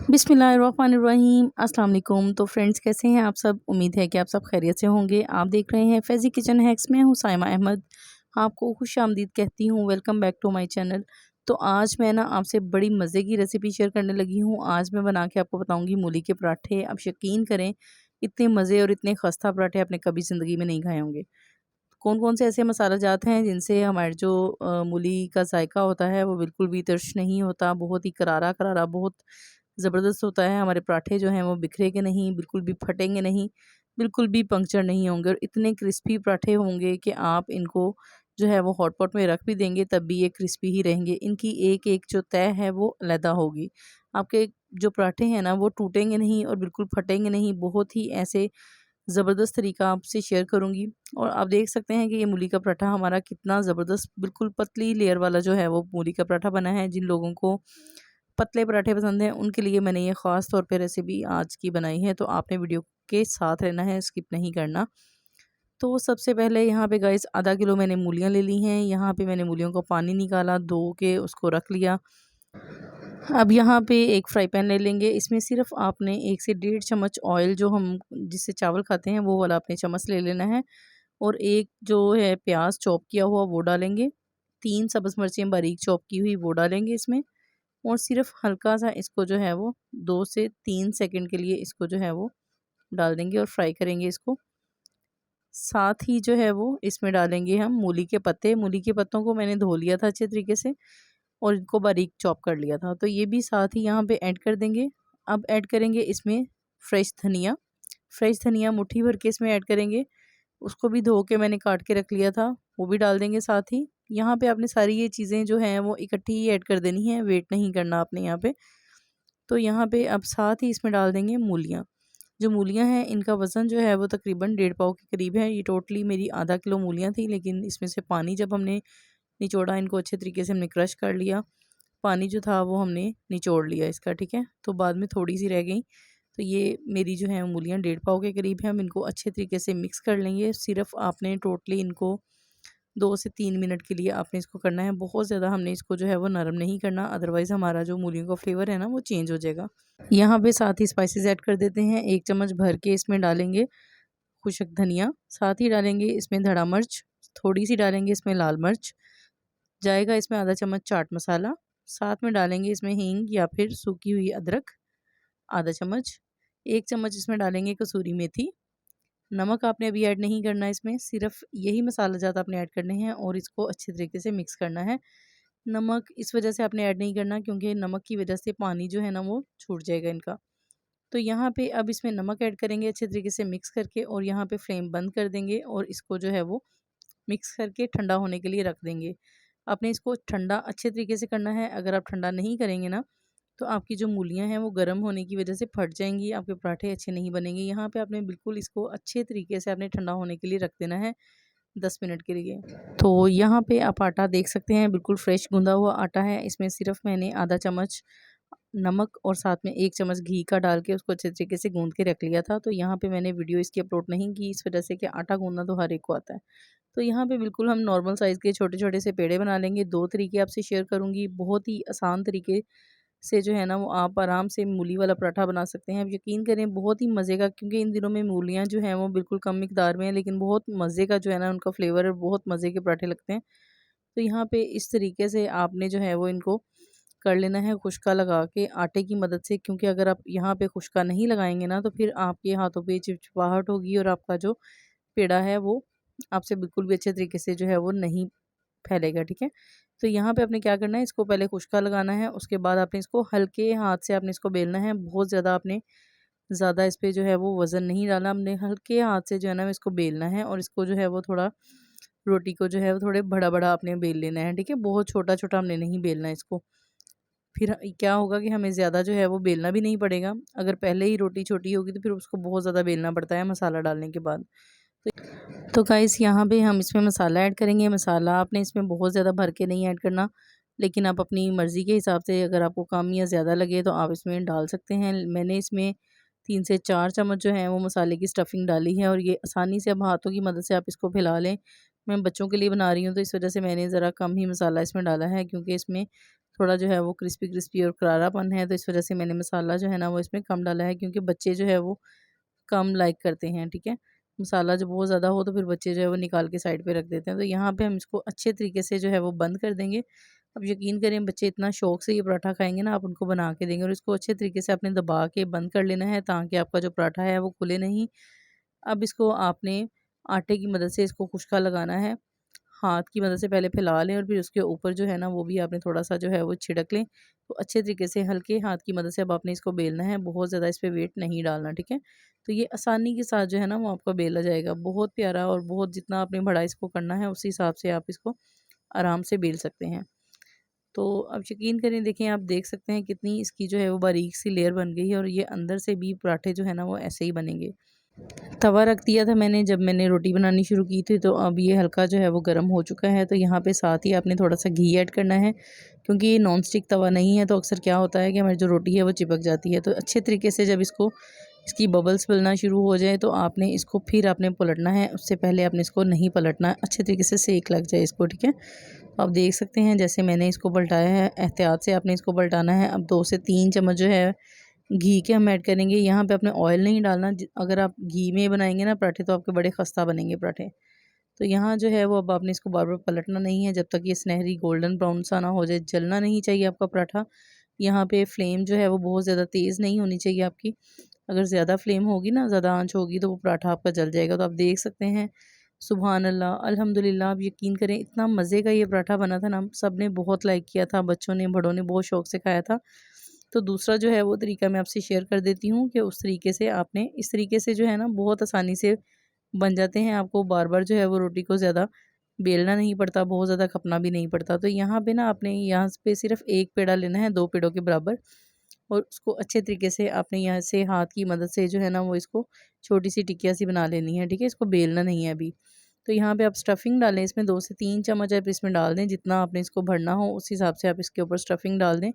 बिस्मिल्लाहिर्रहमानिर्रहीम अस्सलाम वालेकुम। तो फ्रेंड्स, कैसे हैं आप सब? उम्मीद है कि आप सब खैरियत से होंगे। आप देख रहे हैं फैज़ी किचन हैक्स में हूँ साइमा अहमद। आपको खुशामदीद कहती हूँ, welcome back to my channel. तो आज मैं ना आपसे बड़ी मज़े की रेसिपी शेयर करने लगी हूँ। आज मैं बना के आपको बताऊँगी मूली के पराठे। आप यकीन करें, इतने मज़े और इतने खस्ता पराठे आपने कभी ज़िंदगी में नहीं खाए होंगे। कौन कौन से ऐसे मसाला जात हैं जिनसे हमारे जो मूली का जायका होता है वो बिल्कुल भी तर्श नहीं होता, बहुत ही करारा करारा, बहुत ज़बरदस्त होता है। हमारे पराठे जो हैं वो बिखरेंगे नहीं, बिल्कुल भी फटेंगे नहीं, बिल्कुल भी पंक्चर नहीं होंगे और इतने क्रिस्पी पराठे होंगे कि आप इनको जो है वो हॉट पॉट में रख भी देंगे तब भी ये क्रिस्पी ही रहेंगे। इनकी एक एक जो तय है वो अलहदा होगी। आपके जो पराठे हैं ना वो टूटेंगे नहीं और बिल्कुल फटेंगे नहीं। बहुत ही ऐसे ज़बरदस्त तरीका आपसे शेयर करूँगी। और आप देख सकते हैं कि ये मूली का पराठा हमारा कितना ज़बरदस्त बिल्कुल पतली लेयर वाला जो है वो मूली का पराठा बना है। जिन लोगों को पतले पराठे पसंद हैं उनके लिए मैंने ये ख़ास तौर पे रेसिपी आज की बनाई है, तो आपने वीडियो के साथ रहना है, स्किप नहीं करना। तो सबसे पहले यहाँ पे गाइस आधा किलो मैंने मूलियाँ ले ली हैं। यहाँ पे मैंने मूलियों को पानी निकाला, धो के उसको रख लिया। अब यहाँ पे एक फ्राई पैन ले लेंगे। इसमें सिर्फ आपने 1 से डेढ़ चम्मच ऑयल, जो हम जिससे चावल खाते हैं वो वाला आपने चम्मच ले लेना है। और एक जो है प्याज चॉप किया हुआ वो डालेंगे। 3 सब्ज़ मिर्चें बारीक चॉप की हुई वो डालेंगे इसमें। और सिर्फ हल्का सा इसको जो है वो 2 से 3 सेकंड के लिए इसको जो है वो डाल देंगे और फ्राई करेंगे इसको। साथ ही जो है वो इसमें डालेंगे हम मूली के पत्ते। मूली के पत्तों को मैंने धो लिया था अच्छे तरीके से और इनको बारीक चॉप कर लिया था, तो ये भी साथ ही यहाँ पे ऐड कर देंगे। अब ऐड करेंगे इसमें फ्रेश धनिया। फ्रेश धनिया मुट्ठी भर के इसमें ऐड करेंगे। उसको भी धो के मैंने काट के रख लिया था, वो भी डाल देंगे साथ ही। यहाँ पे आपने सारी ये चीज़ें जो हैं वो इकट्ठी ही ऐड कर देनी है, वेट नहीं करना आपने यहाँ पे। तो यहाँ पे अब साथ ही इसमें डाल देंगे मूलियाँ। जो मूलियाँ हैं इनका वज़न जो है वो तकरीबन 1.5 पाव के करीब है। ये टोटली मेरी आधा किलो मूलियाँ थी, लेकिन इसमें से पानी जब हमने निचोड़ा, इनको अच्छे तरीके से हमने क्रश कर लिया। पानी जो था वो हमने निचोड़ लिया इसका, ठीक है। तो बाद में थोड़ी सी रह गई। तो ये मेरी जो है मूलियाँ 1.5 पाव के करीब है। हम इनको अच्छे तरीके से मिक्स कर लेंगे। सिर्फ आपने टोटली इनको 2 से 3 मिनट के लिए आपने इसको करना है। बहुत ज़्यादा हमने इसको जो है वो नरम नहीं करना, अदरवाइज़ हमारा जो मूलियों का फ्लेवर है ना वो चेंज हो जाएगा। यहाँ पे साथ ही स्पाइसेस ऐड कर देते हैं। 1 चम्मच भर के इसमें डालेंगे खुशक धनिया, साथ ही डालेंगे इसमें धड़ा मिर्च, थोड़ी सी डालेंगे इसमें लाल मिर्च, जाएगा इसमें आधा चम्मच चाट मसाला, साथ में डालेंगे इसमें हींग या फिर सूखी हुई अदरक आधा चम्मच, 1 चम्मच इसमें डालेंगे कसूरी मेथी। नमक आपने अभी ऐड नहीं करना है इसमें, सिर्फ यही मसाला ज़्यादा आपने ऐड करने हैं और इसको अच्छे तरीके से मिक्स करना है। नमक इस वजह से आपने ऐड नहीं करना क्योंकि नमक की वजह से पानी जो है ना वो छूट जाएगा इनका। तो यहाँ पे अब इसमें नमक ऐड करेंगे अच्छे तरीके से मिक्स करके और यहाँ पे फ्लेम बंद कर देंगे और इसको जो है वो मिक्स करके ठंडा होने के लिए रख देंगे। आपने इसको ठंडा अच्छे तरीके से करना है। अगर आप ठंडा नहीं करेंगे ना तो आपकी जो मूलियाँ हैं वो गर्म होने की वजह से फट जाएंगी, आपके पराठे अच्छे नहीं बनेंगे। यहाँ पे आपने बिल्कुल इसको अच्छे तरीके से आपने ठंडा होने के लिए रख देना है 10 मिनट के लिए। तो यहाँ पे आप आटा देख सकते हैं, बिल्कुल फ्रेश गूंदा हुआ आटा है। इसमें सिर्फ मैंने आधा चम्मच नमक और साथ में 1 चम्मच घी का डाल के उसको अच्छे तरीके से गूंद के रख लिया था। तो यहाँ पे मैंने वीडियो इसकी अपलोड नहीं की इस वजह से कि आटा गूंदना तो हर एक को आता है। तो यहाँ पे बिल्कुल हम नॉर्मल साइज़ के छोटे-छोटे से पेड़े बना लेंगे। 2 तरीके आपसे शेयर करूँगी, बहुत ही आसान तरीके से जो है ना वो आप आराम से मूली वाला पराठा बना सकते हैं। आप यकीन करें बहुत ही मज़े का, क्योंकि इन दिनों में मूलियाँ जो हैं वो बिल्कुल कम मिकदार में हैं, लेकिन बहुत मज़े का जो है ना उनका फ्लेवर है, बहुत मज़े के पराठे लगते हैं। तो यहाँ पे इस तरीके से आपने जो है वो इनको कर लेना है खुशका लगा के आटे की मदद से, क्योंकि अगर आप यहाँ पे खुशका नहीं लगाएंगे ना तो फिर आपके हाथों पे चिपचिपाहट होगी और आपका जो पेड़ा है वो आपसे बिल्कुल भी अच्छे तरीके से जो है वो नहीं फैलेगा, ठीक है। तो यहाँ पे आपने क्या करना है, इसको पहले खुशका लगाना है, उसके बाद आपने इसको हल्के हाथ से आपने इसको बेलना है। बहुत ज़्यादा आपने ज़्यादा इस पे जो है वो वज़न नहीं डालना, आपने हल्के हाथ से जो है ना इसको बेलना है और इसको जो है वो थोड़ा रोटी को जो है वो थोड़े बड़ा-बड़ा आपने बेल लेना है, ठीक है। बहुत छोटा-छोटा हमने नहीं बेलना है इसको। फिर क्या होगा कि हमें ज़्यादा जो है वो बेलना भी नहीं पड़ेगा। अगर पहले ही रोटी छोटी होगी तो फिर उसको बहुत ज़्यादा बेलना पड़ता है मसाला डालने के बाद। तो गाइस यहाँ पे हम इसमें मसाला ऐड करेंगे। मसाला आपने इसमें बहुत ज़्यादा भर के नहीं ऐड करना, लेकिन आप अपनी मर्ज़ी के हिसाब से अगर आपको कम या ज़्यादा लगे तो आप इसमें डाल सकते हैं। मैंने इसमें 3 से 4 चम्मच जो है वो मसाले की स्टफ़िंग डाली है और ये आसानी से अब हाथों की मदद से आप इसको फैला लें। मैं बच्चों के लिए बना रही हूँ तो इस वजह से मैंने ज़रा कम ही मसाला इसमें डाला है, क्योंकि इसमें थोड़ा जो है वो क्रिस्पी क्रिस्पी और करारापन है, तो इस वजह से मैंने मसाला जो है ना वो इसमें कम डाला है, क्योंकि बच्चे जो है वो कम लाइक करते हैं। ठीक है, मसाला जो बहुत ज़्यादा हो तो फिर बच्चे जो है वो निकाल के साइड पे रख देते हैं। तो यहाँ पे हम इसको अच्छे तरीके से जो है वो बंद कर देंगे। अब यकीन करें, बच्चे इतना शौक से ये पराठा खाएंगे ना, आप उनको बना के देंगे, और इसको अच्छे तरीके से आपने दबा के बंद कर लेना है ताकि आपका जो पराठा है वो खुले नहीं। अब इसको आपने आटे की मदद से इसको खुशका लगाना है। हाथ की मदद से पहले फैला लें और फिर उसके ऊपर जो है ना वो भी आपने थोड़ा सा जो है वो छिड़क लें। तो अच्छे तरीके से हल्के हाथ की मदद से अब आपने इसको बेलना है, बहुत ज़्यादा इस पे वेट नहीं डालना। ठीक है, तो ये आसानी के साथ जो है ना वो आपका बेला जाएगा, बहुत प्यारा, और बहुत जितना आपने बड़ा इसको करना है उसी हिसाब से आप इसको आराम से बेल सकते हैं। तो अब यकीन करें, देखें, आप देख सकते हैं कितनी इसकी जो है वो बारीक सी लेयर बन गई है, और ये अंदर से भी पराठे जो है ना वो ऐसे ही बनेंगे। तवा रख दिया था मैंने जब मैंने रोटी बनानी शुरू की थी, तो अब ये हल्का जो है वो गर्म हो चुका है। तो यहाँ पे साथ ही आपने थोड़ा सा घी ऐड करना है, क्योंकि ये नॉन स्टिक तवा नहीं है, तो अक्सर क्या होता है कि हमारी जो रोटी है वो चिपक जाती है। तो अच्छे तरीके से जब इसकी बबल्स बनना शुरू हो जाए तो आपने इसको फिर आपने पलटना है, उससे पहले आपने इसको नहीं पलटना, अच्छे तरीके से सेक लग जाए इसको। ठीक है, तो आप देख सकते हैं जैसे मैंने इसको पलटाया है, एहतियात से आपने इसको पलटाना है। अब 2 से 3 चम्मच जो है घी के हम ऐड करेंगे। यहाँ पे आपने ऑयल नहीं डालना। अगर आप घी में बनाएंगे ना पराठे तो आपके बड़े खस्ता बनेंगे पराठे। तो यहाँ जो है वो अब आपने इसको बार बार पलटना नहीं है जब तक ये सुनहरी गोल्डन ब्राउन सा ना हो जाए। जलना नहीं चाहिए आपका पराठा। यहाँ पे फ्लेम जो है वो बहुत ज़्यादा तेज़ नहीं होनी चाहिए आपकी। अगर ज़्यादा फ्लेम होगी ना, ज़्यादा आंच होगी, तो वो पराठा आपका जल जाएगा। तो आप देख सकते हैं, सुबहान अल्लाह, अल्हम्दुलिल्लाह। आप यकीन करें, इतना मज़े का ये पराठा बना था ना, सब ने बहुत लाइक किया था, बच्चों ने बड़ों ने बहुत शौक़ से खाया था। तो दूसरा जो है वो तरीका मैं आपसे शेयर कर देती हूँ कि उस तरीके से आपने, इस तरीके से जो है ना बहुत आसानी से बन जाते हैं। आपको बार बार जो है वो रोटी को ज़्यादा बेलना नहीं पड़ता, बहुत ज़्यादा खपना भी नहीं पड़ता। तो यहाँ पे ना आपने यहाँ पे सिर्फ एक पेड़ा लेना है, 2 पेड़ों के बराबर, और उसको अच्छे तरीके से आपने यहाँ से हाथ की मदद से जो है ना वो इसको छोटी सी टिकिया सी बना लेनी है। ठीक है, इसको बेलना नहीं है अभी। तो यहाँ पे आप स्टफ़िंग डालें, इसमें 2 से 3 चम्मच आप इसमें डाल दें, जितना आपने इसको भरना हो उस हिसाब से आप इसके ऊपर स्टफ़िंग डाल दें।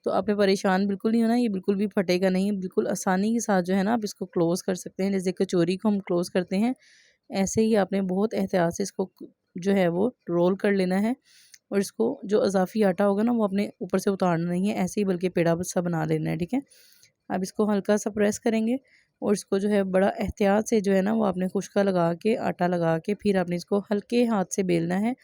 तो आपने परेशान बिल्कुल नहीं होना, ये बिल्कुल भी फटेगा नहीं, बिल्कुल आसानी के साथ जो है ना आप इसको क्लोज़ कर सकते हैं। जैसे कचौरी को हम क्लोज़ करते हैं, ऐसे ही आपने बहुत एहतियात से इसको जो है वो रोल कर लेना है, और इसको जो इज़ाफ़ी आटा होगा ना वो अपने ऊपर से उतारना नहीं है, ऐसे ही बल्कि पेड़ा सा बना लेना है। ठीक है, आप इसको हल्का सा प्रेस करेंगे, और इसको जो है बड़ा एहतियात से जो है ना वो आपने खुशका लगा के, आटा लगा के, फिर आपने इसको हल्के हाथ से बेलना है।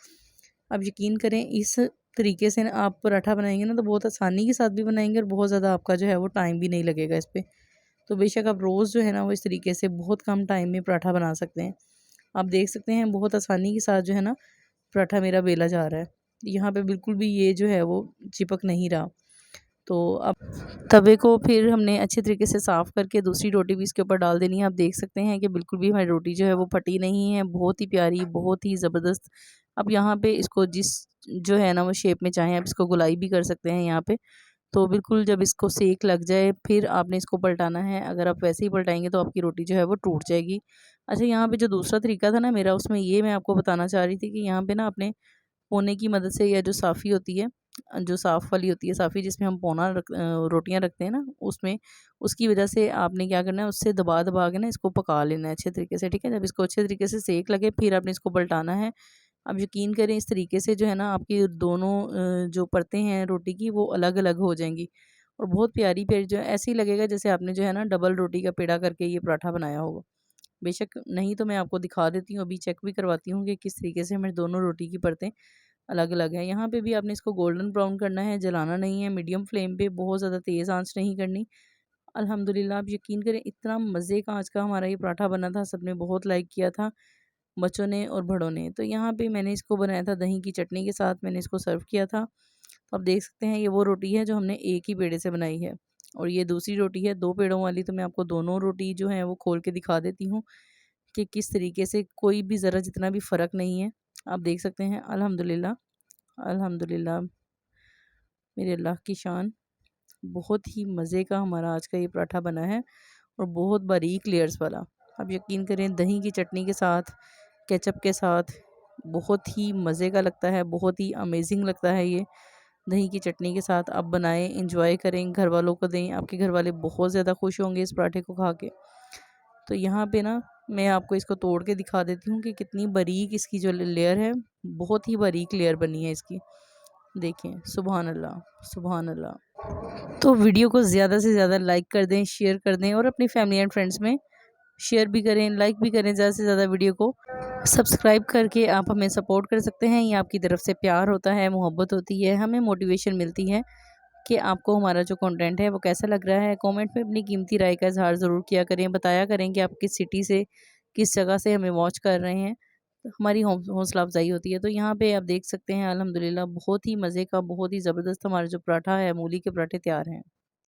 अब यकीन करें, इस तरीके से ना आप पराठा बनाएंगे ना तो बहुत आसानी के साथ भी बनाएंगे, और बहुत ज़्यादा आपका जो है वो टाइम भी नहीं लगेगा इस पे। तो बेशक आप रोज़ जो है ना वो इस तरीके से बहुत कम टाइम में पराठा बना सकते हैं। आप देख सकते हैं बहुत आसानी के साथ जो है ना पराठा मेरा बेला जा रहा है। यहाँ पे बिल्कुल भी ये जो है वो चिपक नहीं रहा। तो अब तवे को फिर हमने अच्छे तरीके से साफ़ करके दूसरी रोटी भी इसके ऊपर डाल देनी है। आप देख सकते हैं कि बिल्कुल भी हमारी रोटी जो है वो फटी नहीं है, बहुत ही प्यारी, बहुत ही ज़बरदस्त। अब यहाँ पे इसको जिस जो है ना वो शेप में चाहें आप इसको गोलाई भी कर सकते हैं यहाँ पे। तो बिल्कुल जब इसको सेक लग जाए फिर आपने इसको पलटाना है। अगर आप वैसे ही पलटाएंगे तो आपकी रोटी जो है वो टूट जाएगी। अच्छा, यहाँ पे जो दूसरा तरीका था ना मेरा, उसमें ये मैं आपको बताना चाह रही थी कि यहाँ पे ना आपने पोने की मदद से, या जो साफ़ी होती है, जो साफ़ वाली होती है साफ़ी, जिसमें हम रोटियां रखते हैं ना, उसमें, उसकी वजह से आपने क्या करना है, उससे दबा दबा के ना इसको पका लेना है अच्छे तरीके से। ठीक है, जब इसको अच्छे तरीके से सेक लगे फिर आपने इसको पलटाना है। अब यकीन करें, इस तरीके से जो है ना आपकी दोनों जो परतें हैं रोटी की वो अलग अलग हो जाएंगी, और बहुत प्यारी पेड़ जो है, ऐसे ही लगेगा जैसे आपने जो है ना डबल रोटी का पेड़ा करके ये पराठा बनाया होगा। बेशक नहीं तो मैं आपको दिखा देती हूँ, अभी चेक भी करवाती हूँ कि किस तरीके से हमें दोनों रोटी की परतें अलग-अलग है। यहाँ पे भी आपने इसको गोल्डन ब्राउन करना है, जलाना नहीं है, मीडियम फ्लेम पे, बहुत ज़्यादा तेज़ आंच नहीं करनी। अल्हम्दुलिल्लाह, आप यकीन करें इतना मज़े का आज का हमारा ये पराठा बना था, सबने बहुत लाइक किया था, बच्चों ने और बड़ों ने। तो यहाँ पे मैंने इसको बनाया था दही की चटनी के साथ, मैंने इसको सर्व किया था। तो आप देख सकते हैं ये वो रोटी है जो हमने एक ही पेड़े से बनाई है, और ये दूसरी रोटी है 2 पेड़ों वाली। तो मैं आपको दोनों रोटी जो है वो खोल के दिखा देती हूँ कि किस तरीके से कोई भी ज़रा जितना भी फ़र्क नहीं है। आप देख सकते हैं, अल्हम्दुलिल्लाह, अल्हम्दुलिल्लाह, मेरे अल्लाह की शान। बहुत ही मज़े का हमारा आज का ये पराठा बना है, और बहुत बारीक लेयर्स वाला। आप यकीन करें, दही की चटनी के साथ, केचप के साथ बहुत ही मज़े का लगता है, बहुत ही अमेजिंग लगता है ये। दही की चटनी के साथ आप बनाएं, इंजॉय करें, घर वालों को दें, आपके घर वाले बहुत ज़्यादा खुश होंगे इस पराठे को खा के। तो यहाँ पे ना मैं आपको इसको तोड़ के दिखा देती हूँ कि कितनी बारीक इसकी जो लेयर है, बहुत ही बारीक लेयर बनी है इसकी। देखें, सुभान अल्लाह, सुभान अल्लाह। तो वीडियो को ज़्यादा से ज़्यादा लाइक कर दें, शेयर कर दें और अपनी फैमिली एंड फ्रेंड्स में शेयर भी करें, लाइक भी करें। ज़्यादा से ज़्यादा वीडियो को सब्सक्राइब करके आप हमें सपोर्ट कर सकते हैं। ये आपकी तरफ से प्यार होता है, मोहब्बत होती है, हमें मोटिवेशन मिलती है कि आपको हमारा जो कंटेंट है वो कैसा लग रहा है। कमेंट में अपनी कीमती राय का इज़हार ज़रूर किया करें, बताया करें कि आप किस सिटी से, किस जगह से हमें वॉच कर रहे हैं। तो हमारी हौसला अफ़ज़ाई होती है। तो यहाँ पे आप देख सकते हैं अल्हम्दुलिल्लाह बहुत ही मज़े का, बहुत ही ज़बरदस्त हमारा जो पराठा है, मूली के पराठे तैयार हैं।